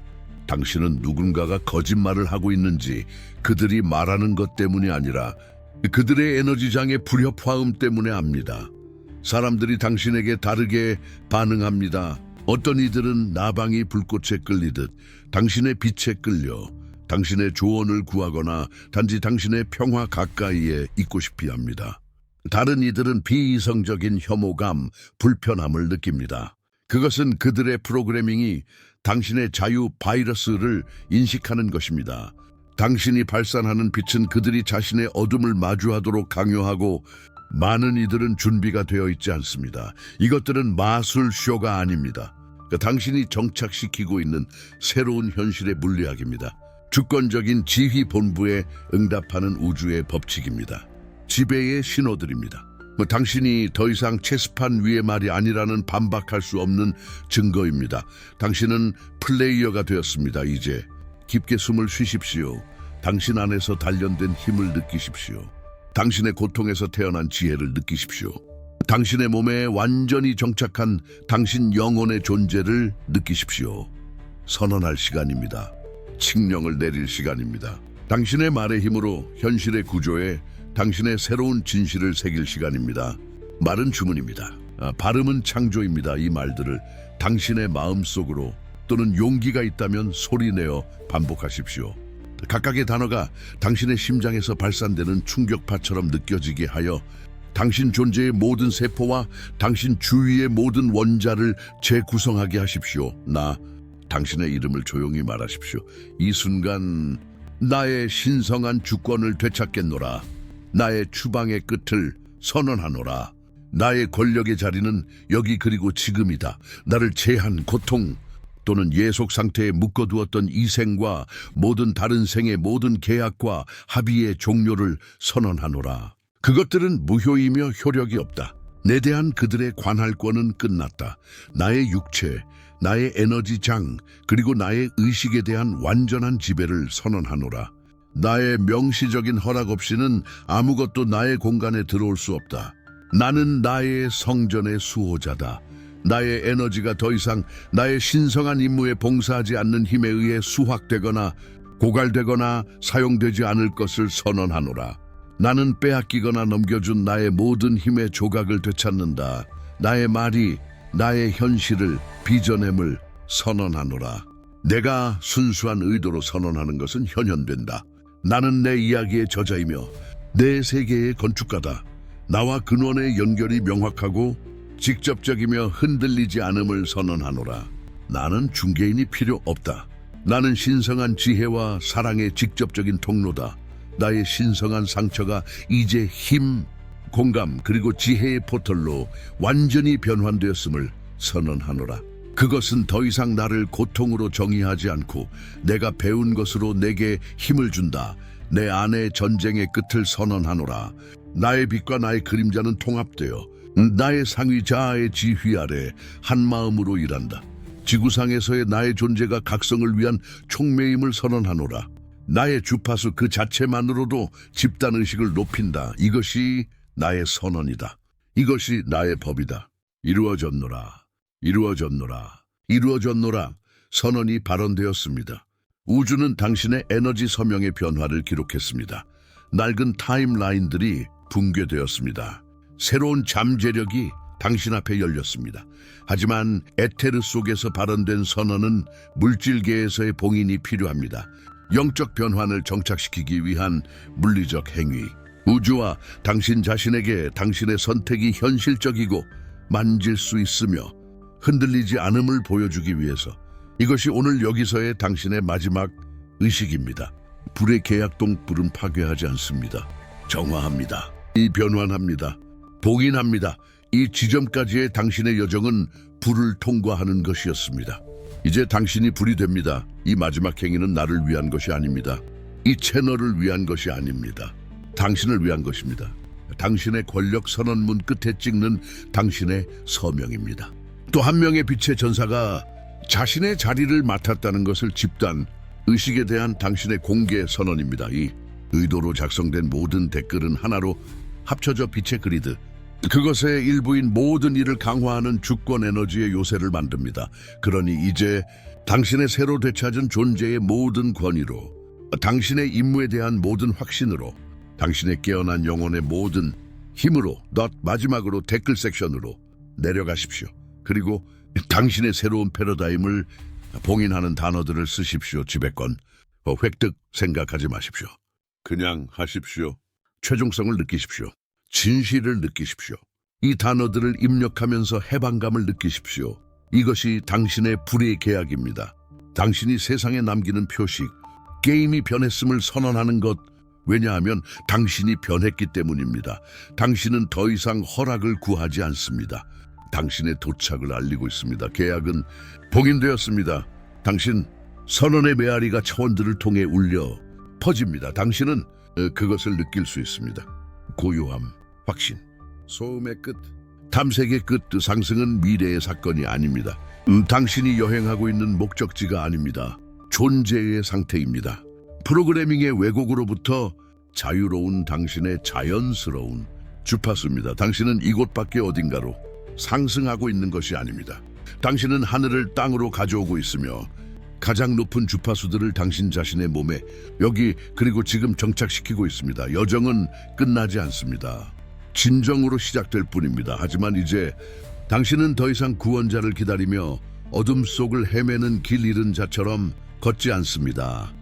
[SPEAKER 1] 당신은 누군가가 거짓말을 하고 있는지 그들이 말하는 것 때문이 아니라 그들의 에너지장의 불협화음 때문에 압니다. 사람들이 당신에게 다르게 반응합니다. 어떤 이들은 나방이 불꽃에 끌리듯 당신의 빛에 끌려 당신의 조언을 구하거나 단지 당신의 평화 가까이에 있고 싶이 합니다. 다른 이들은 비이성적인 혐오감, 불편함을 느낍니다. 그것은 그들의 프로그래밍이 당신의 자유 바이러스를 인식하는 것입니다. 당신이 발산하는 빛은 그들이 자신의 어둠을 마주하도록 강요하고 많은 이들은 준비가 되어 있지 않습니다. 이것들은 마술쇼가 아닙니다. 당신이 정착시키고 있는 새로운 현실의 물리학입니다. 주권적인 지휘 본부에 응답하는 우주의 법칙입니다. 지배의 신호들입니다. 당신이 더 이상 체스판 위의 말이 아니라는 반박할 수 없는 증거입니다. 당신은 플레이어가 되었습니다. 이제 깊게 숨을 쉬십시오. 당신 안에서 단련된 힘을 느끼십시오. 당신의 고통에서 태어난 지혜를 느끼십시오. 당신의 몸에 완전히 정착한 당신 영혼의 존재를 느끼십시오. 선언할 시간입니다. 칙령을 내릴 시간입니다. 당신의 말의 힘으로 현실의 구조에 당신의 새로운 진실을 새길 시간입니다. 말은 주문입니다. 발음은 창조입니다. 이 말들을 당신의 마음속으로 또는 용기가 있다면 소리내어 반복하십시오. 각각의 단어가 당신의 심장에서 발산되는 충격파처럼 느껴지게 하여 당신 존재의 모든 세포와 당신 주위의 모든 원자를 재구성하게 하십시오. 당신의 이름을 조용히 말하십시오. 이 순간 나의 신성한 주권을 되찾겠노라. 나의 추방의 끝을 선언하노라. 나의 권력의 자리는 여기 그리고 지금이다. 나를 제한 고통 또는 예속 상태에 묶어두었던 이 생과 모든 다른 생의 모든 계약과 합의의 종료를 선언하노라. 그것들은 무효이며 효력이 없다. 내 대한 그들의 관할권은 끝났다. 나의 육체, 나의 에너지장, 그리고 나의 의식에 대한 완전한 지배를 선언하노라. 나의 명시적인 허락 없이는 아무것도 나의 공간에 들어올 수 없다. 나는 나의 성전의 수호자다. 나의 에너지가 더 이상 나의 신성한 임무에 봉사하지 않는 힘에 의해 수확되거나 고갈되거나 사용되지 않을 것을 선언하노라. 나는 빼앗기거나 넘겨준 나의 모든 힘의 조각을 되찾는다. 나의 말이 나의 현실을 빚어냄을 선언하노라. 내가 순수한 의도로 선언하는 것은 현현된다. 나는 내 이야기의 저자이며 내 세계의 건축가다. 나와 근원의 연결이 명확하고 직접적이며 흔들리지 않음을 선언하노라. 나는 중개인이 필요 없다. 나는 신성한 지혜와 사랑의 직접적인 통로다. 나의 신성한 상처가 이제 힘, 공감 그리고 지혜의 포털로 완전히 변환되었음을 선언하노라. 그것은 더 이상 나를 고통으로 정의하지 않고 내가 배운 것으로 내게 힘을 준다. 내 안의 전쟁의 끝을 선언하노라. 나의 빛과 나의 그림자는 통합되어 나의 상위 자아의 지휘 아래 한마음으로 일한다. 지구상에서의 나의 존재가 각성을 위한 촉매임을 선언하노라. 나의 주파수 그 자체만으로도 집단의식을 높인다. 이것이 나의 선언이다. 이것이 나의 법이다. 이루어졌노라. 이루어졌노라. 이루어졌노라. 선언이 발언되었습니다. 우주는 당신의 에너지 서명의 변화를 기록했습니다. 낡은 타임라인들이 붕괴되었습니다. 새로운 잠재력이 당신 앞에 열렸습니다. 하지만 에테르 속에서 발언된 선언은 물질계에서의 봉인이 필요합니다. 영적 변환을 정착시키기 위한 물리적 행위. 우주와 당신 자신에게 당신의 선택이 현실적이고 만질 수 있으며 흔들리지 않음을 보여주기 위해서 이것이 오늘 여기서의 당신의 마지막 의식입니다. 불의 계약동 불은 파괴하지 않습니다. 정화합니다. 이 변환합니다. 봉인합니다. 이 지점까지의 당신의 여정은 불을 통과하는 것이었습니다. 이제 당신이 불이 됩니다. 이 마지막 행위는 나를 위한 것이 아닙니다. 이 채널을 위한 것이 아닙니다. 당신을 위한 것입니다. 당신의 권력 선언문 끝에 찍는 당신의 서명입니다. 또 한 명의 빛의 전사가 자신의 자리를 맡았다는 것을 집단 의식에 대한 당신의 공개 선언입니다. 이 의도로 작성된 모든 댓글은 하나로 합쳐져 빛의 그리드, 그것의 일부인 모든 일을 강화하는 주권 에너지의 요새를 만듭니다. 그러니 이제 당신의 새로 되찾은 존재의 모든 권위로, 당신의 임무에 대한 모든 확신으로, 당신의 깨어난 영혼의 모든 힘으로 마지막으로 댓글 섹션으로 내려가십시오. 그리고 당신의 새로운 패러다임을 봉인하는 단어들을 쓰십시오. 지배권, 획득 생각하지 마십시오. 그냥 하십시오. 최종성을 느끼십시오. 진실을 느끼십시오. 이 단어들을 입력하면서 해방감을 느끼십시오. 이것이 당신의 불의 계약입니다. 당신이 세상에 남기는 표식, 게임이 변했음을 선언하는 것, 왜냐하면 당신이 변했기 때문입니다. 당신은 더 이상 허락을 구하지 않습니다. 당신의 도착을 알리고 있습니다. 계약은 봉인되었습니다. 당신 선언의 메아리가 차원들을 통해 울려 퍼집니다. 당신은 그것을 느낄 수 있습니다. 고요함, 확신, 소음의 끝, 탐색의 끝, 상승은 미래의 사건이 아닙니다. 당신이 여행하고 있는 목적지가 아닙니다. 존재의 상태입니다. 프로그래밍의 왜곡으로부터 자유로운 당신의 자연스러운 주파수입니다. 당신은 이곳밖에 어딘가로 상승하고 있는 것이 아닙니다. 당신은 하늘을 땅으로 가져오고 있으며 가장 높은 주파수들을 당신 자신의 몸에 여기 그리고 지금 정착시키고 있습니다. 여정은 끝나지 않습니다. 진정으로 시작될 뿐입니다. 하지만 이제 당신은 더 이상 구원자를 기다리며 어둠 속을 헤매는 길 잃은 자처럼 걷지 않습니다.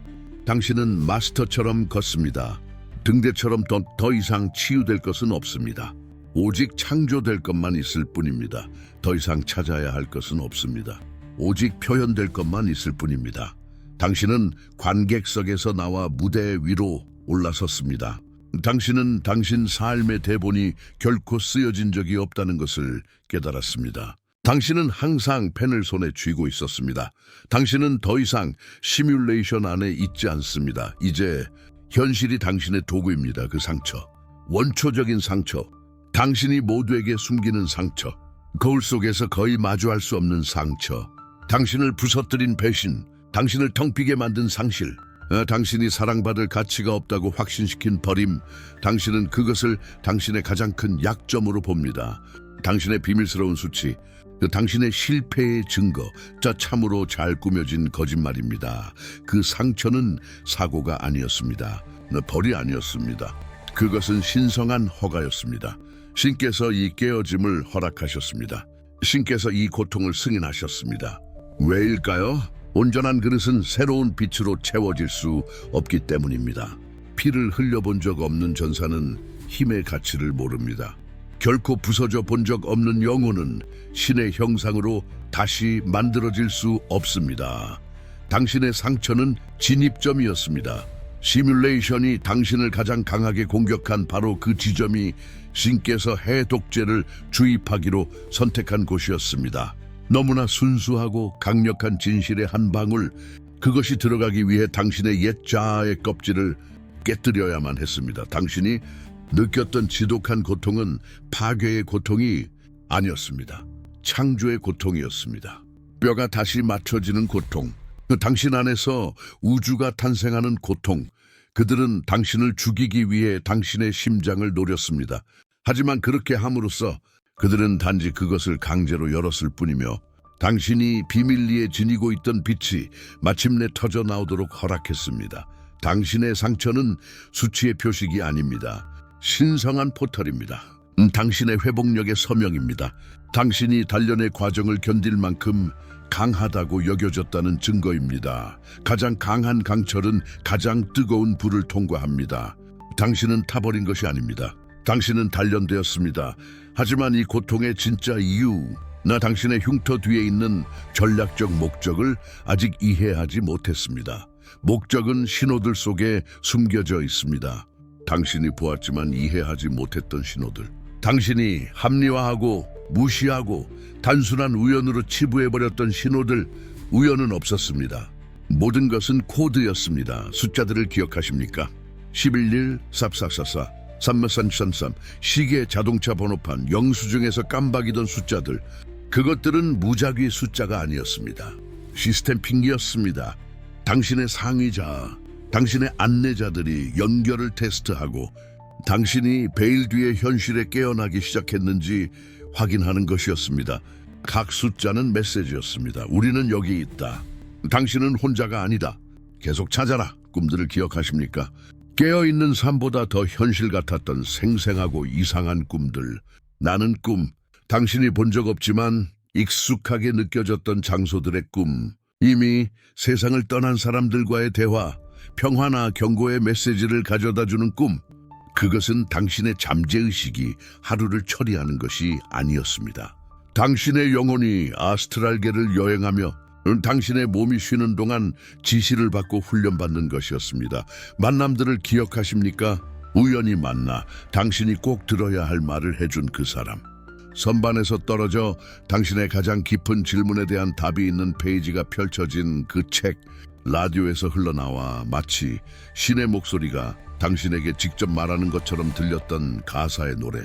[SPEAKER 1] 당신은 마스터처럼 걷습니다. 등대처럼 더 이상 치유될 것은 없습니다. 오직 창조될 것만 있을 뿐입니다. 더 이상 찾아야 할 것은 없습니다. 오직 표현될 것만 있을 뿐입니다. 당신은 관객석에서 나와 무대 위로 올라섰습니다. 당신은 당신 삶의 대본이 결코 쓰여진 적이 없다는 것을 깨달았습니다. 당신은 항상 펜을 손에 쥐고 있었습니다. 당신은 더 이상 시뮬레이션 안에 있지 않습니다. 이제 현실이 당신의 도구입니다. 그 상처, 원초적인 상처, 당신이 모두에게 숨기는 상처, 거울 속에서 거의 마주할 수 없는 상처, 당신을 부서뜨린 배신, 당신을 텅 비게 만든 상실, 당신이 사랑받을 가치가 없다고 확신시킨 버림, 당신은 그것을 당신의 가장 큰 약점으로 봅니다. 당신의 비밀스러운 수치, 당신의 실패의 증거, 참으로 잘 꾸며진 거짓말입니다. 그 상처는 사고가 아니었습니다. 벌이 아니었습니다. 그것은 신성한 허가였습니다. 신께서 이 깨어짐을 허락하셨습니다. 신께서 이 고통을 승인하셨습니다. 왜일까요? 온전한 그릇은 새로운 빛으로 채워질 수 없기 때문입니다. 피를 흘려본 적 없는 전사는 힘의 가치를 모릅니다. 결코 부서져 본 적 없는 영혼은 신의 형상으로 다시 만들어질 수 없습니다. 당신의 상처는 진입점이었습니다. 시뮬레이션이 당신을 가장 강하게 공격한 바로 그 지점이 신께서 해독제를 주입하기로 선택한 곳이었습니다. 너무나 순수하고 강력한 진실의 한 방울, 그것이 들어가기 위해 당신의 옛 자아의 껍질을 깨뜨려야만 했습니다. 당신이 느꼈던 지독한 고통은 파괴의 고통이 아니었습니다. 창조의 고통이었습니다. 뼈가 다시 맞춰지는 고통, 당신 안에서 우주가 탄생하는 고통, 그들은 당신을 죽이기 위해 당신의 심장을 노렸습니다. 하지만 그렇게 함으로써 그들은 단지 그것을 강제로 열었을 뿐이며 당신이 비밀리에 지니고 있던 빛이 마침내 터져 나오도록 허락했습니다. 당신의 상처는 수치의 표식이 아닙니다. 신성한 포털입니다. 당신의 회복력의 서명입니다. 당신이 단련의 과정을 견딜 만큼 강하다고 여겨졌다는 증거입니다. 가장 강한 강철은 가장 뜨거운 불을 통과합니다. 당신은 타버린 것이 아닙니다. 당신은 단련되었습니다. 하지만 이 고통의 진짜 이유, 나 당신의 흉터 뒤에 있는 전략적 목적을 아직 이해하지 못했습니다. 목적은 신호들 속에 숨겨져 있습니다. 당신이 보았지만 이해하지 못했던 신호들. 당신이 합리화하고 무시하고 단순한 우연으로 치부해버렸던 신호들, 우연은 없었습니다. 모든 것은 코드였습니다. 숫자들을 기억하십니까? 11일, 4444, 3333, 시계, 자동차 번호판, 영수증에서 깜박이던 숫자들. 그것들은 무작위 숫자가 아니었습니다. 시스템 핑계였습니다. 당신의 상의자, 당신의 안내자들이 연결을 테스트하고 당신이 베일 뒤에 현실에 깨어나기 시작했는지 확인하는 것이었습니다. 각 숫자는 메시지였습니다. 우리는 여기 있다. 당신은 혼자가 아니다. 계속 찾아라. 꿈들을 기억하십니까? 깨어있는 삶보다 더 현실 같았던 생생하고 이상한 꿈들. 나는 꿈. 당신이 본 적 없지만 익숙하게 느껴졌던 장소들의 꿈. 이미 세상을 떠난 사람들과의 대화, 평화나 경고의 메시지를 가져다주는 꿈. 그것은 당신의 잠재의식이 하루를 처리하는 것이 아니었습니다. 당신의 영혼이 아스트랄계를 여행하며 당신의 몸이 쉬는 동안 지시를 받고 훈련받는 것이었습니다. 만남들을 기억하십니까? 우연히 만나 당신이 꼭 들어야 할 말을 해준 그 사람. 선반에서 떨어져 당신의 가장 깊은 질문에 대한 답이 있는 페이지가 펼쳐진 그 책. 라디오에서 흘러나와 마치 신의 목소리가 당신에게 직접 말하는 것처럼 들렸던 가사의 노래.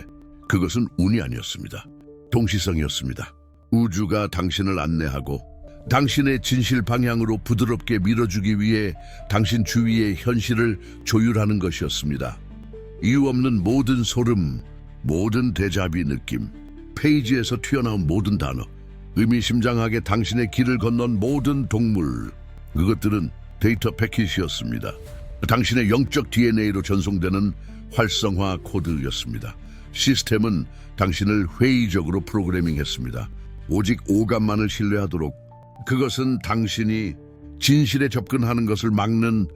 [SPEAKER 1] 그것은 운이 아니었습니다. 동시성이었습니다. 우주가 당신을 안내하고 당신의 진실 방향으로 부드럽게 밀어주기 위해 당신 주위의 현실을 조율하는 것이었습니다. 이유 없는 모든 소름, 모든 데자비 느낌, 페이지에서 튀어나온 모든 단어, 의미심장하게 당신의 길을 건넌 모든 동물, 그것들은 데이터 패킷이었습니다. 당신의 영적 DNA로 전송되는 활성화 코드였습니다. 시스템은 당신을 회의적으로 프로그래밍했습니다. 오직 오감만을 신뢰하도록. 그것은 당신이 진실에 접근하는 것을 막는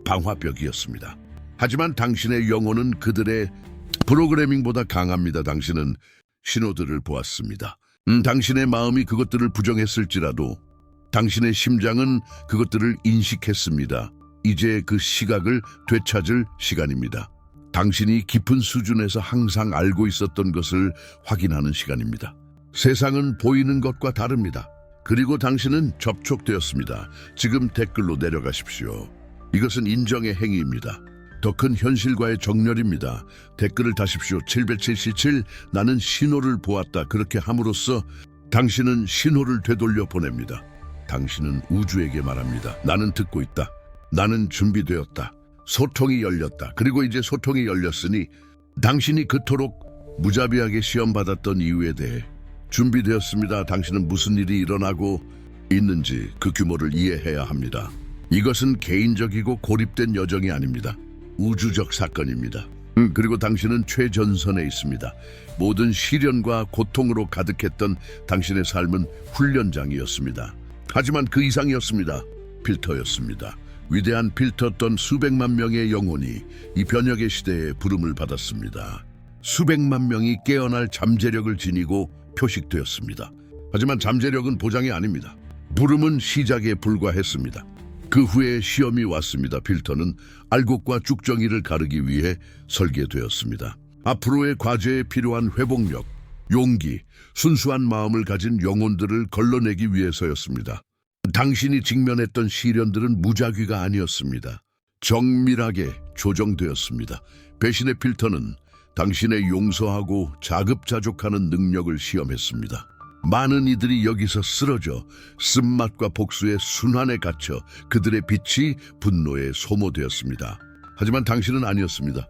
[SPEAKER 1] 방화벽이었습니다. 하지만 당신의 영혼은 그들의 프로그래밍보다 강합니다. 당신은 신호들을 보았습니다. 당신의 마음이 그것들을 부정했을지라도 당신의 심장은 그것들을 인식했습니다. 이제 그 시각을 되찾을 시간입니다. 당신이 깊은 수준에서 항상 알고 있었던 것을 확인하는 시간입니다. 세상은 보이는 것과 다릅니다. 그리고 당신은 접촉되었습니다. 지금 댓글로 내려가십시오. 이것은 인정의 행위입니다. 더 큰 현실과의 정렬입니다. 댓글을 다십시오. 777 나는 신호를 보았다. 그렇게 함으로써 당신은 신호를 되돌려 보냅니다. 당신은 우주에게 말합니다. 나는 듣고 있다. 나는 준비되었다. 소통이 열렸다. 그리고 이제 소통이 열렸으니 당신이 그토록 무자비하게 시험받았던 이유에 대해 준비되었습니다. 당신은 무슨 일이 일어나고 있는지 그 규모를 이해해야 합니다. 이것은 개인적이고 고립된 여정이 아닙니다. 우주적 사건입니다. 그리고 당신은 최전선에 있습니다. 모든 시련과 고통으로 가득했던 당신의 삶은 훈련장이었습니다. 하지만 그 이상이었습니다. 필터였습니다. 위대한 필터였던 수백만 명의 영혼이 이 변혁의 시대에 부름을 받았습니다. 수백만 명이 깨어날 잠재력을 지니고 표식되었습니다. 하지만 잠재력은 보장이 아닙니다. 부름은 시작에 불과했습니다. 그 후에 시험이 왔습니다. 필터는 알곡과 쭉정이를 가르기 위해 설계되었습니다. 앞으로의 과제에 필요한 회복력, 용기, 순수한 마음을 가진 영혼들을 걸러내기 위해서였습니다. 당신이 직면했던 시련들은 무작위가 아니었습니다. 정밀하게 조정되었습니다. 배신의 필터는 당신의 용서하고 자급자족하는 능력을 시험했습니다. 많은 이들이 여기서 쓰러져 쓴맛과 복수의 순환에 갇혀 그들의 빛이 분노에 소모되었습니다. 하지만 당신은 아니었습니다.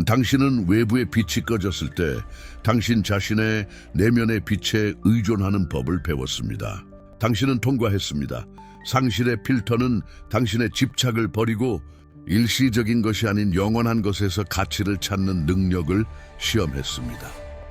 [SPEAKER 1] 당신은 외부의 빛이 꺼졌을 때 당신 자신의 내면의 빛에 의존하는 법을 배웠습니다. 당신은 통과했습니다. 상실의 필터는 당신의 집착을 버리고 일시적인 것이 아닌 영원한 것에서 가치를 찾는 능력을 시험했습니다.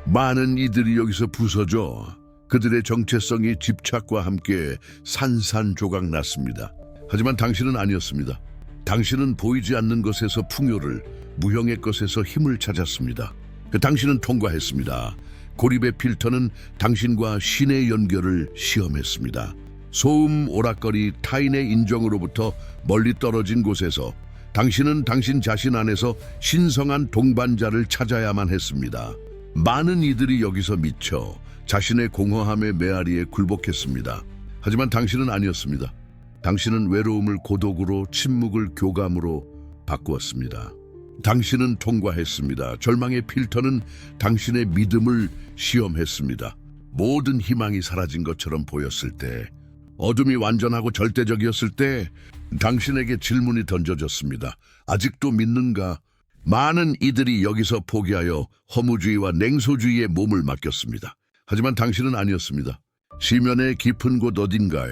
[SPEAKER 1] 많은 이들이 여기서 부서져 그들의 정체성이 집착과 함께 산산조각 났습니다. 하지만 당신은 아니었습니다. 당신은 보이지 않는 것에서 풍요를, 무형의 것에서 힘을 찾았습니다. 당신은 통과했습니다. 고립의 필터는 당신과 신의 연결을 시험했습니다. 소음, 오락거리, 타인의 인정으로부터 멀리 떨어진 곳에서 당신은 당신 자신 안에서 신성한 동반자를 찾아야만 했습니다. 많은 이들이 여기서 미쳐 자신의 공허함의 메아리에 굴복했습니다. 하지만 당신은 아니었습니다. 당신은 외로움을 고독으로, 침묵을 교감으로 바꾸었습니다. 당신은 통과했습니다. 절망의 필터는 당신의 믿음을 시험했습니다. 모든 희망이 사라진 것처럼 보였을 때, 어둠이 완전하고 절대적이었을 때 당신에게 질문이 던져졌습니다. 아직도 믿는가? 많은 이들이 여기서 포기하여 허무주의와 냉소주의에 몸을 맡겼습니다. 하지만 당신은 아니었습니다. 시면의 깊은 곳 어딘가에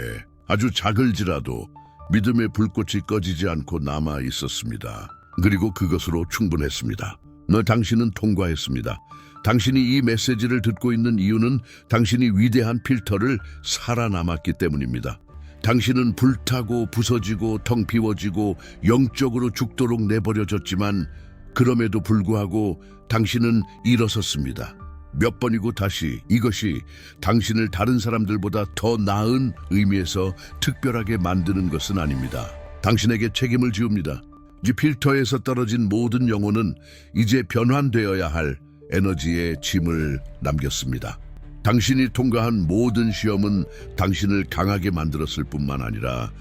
[SPEAKER 1] 아주 작을지라도 믿음의 불꽃이 꺼지지 않고 남아 있었습니다. 그리고 그것으로 충분했습니다. 당신은 통과했습니다. 당신이 이 메시지를 듣고 있는 이유는 당신이 위대한 필터를 살아남았기 때문입니다. 당신은 불타고 부서지고 텅 비워지고 영적으로 죽도록 내버려졌지만 그럼에도 불구하고 당신은 일어섰습니다. 몇 번이고 다시. 이것이 당신을 다른 사람들보다 더 나은 의미에서 특별하게 만드는 것은 아닙니다. 당신에게 책임을 지웁니다. 이 필터에서 떨어진 모든 영혼은 이제 변환되어야 할 에너지의 짐을 남겼습니다. 당신이 통과한 모든 시험은 당신을 강하게 만들었을 뿐만 아니라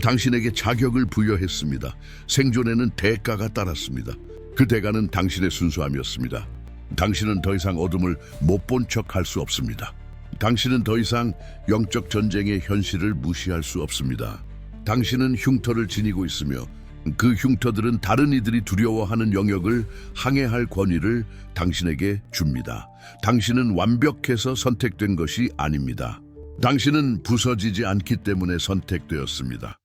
[SPEAKER 1] 당신에게 자격을 부여했습니다. 생존에는 대가가 따랐습니다. 그 대가는 당신의 순수함이었습니다. 당신은 더 이상 어둠을 못 본 척 할 수 없습니다. 당신은 더 이상 영적 전쟁의 현실을 무시할 수 없습니다. 당신은 흉터를 지니고 있으며 그 흉터들은 다른 이들이 두려워하는 영역을 항해할 권위를 당신에게 줍니다. 당신은 완벽해서 선택된 것이 아닙니다. 당신은 부서지지 않기 때문에 선택되었습니다.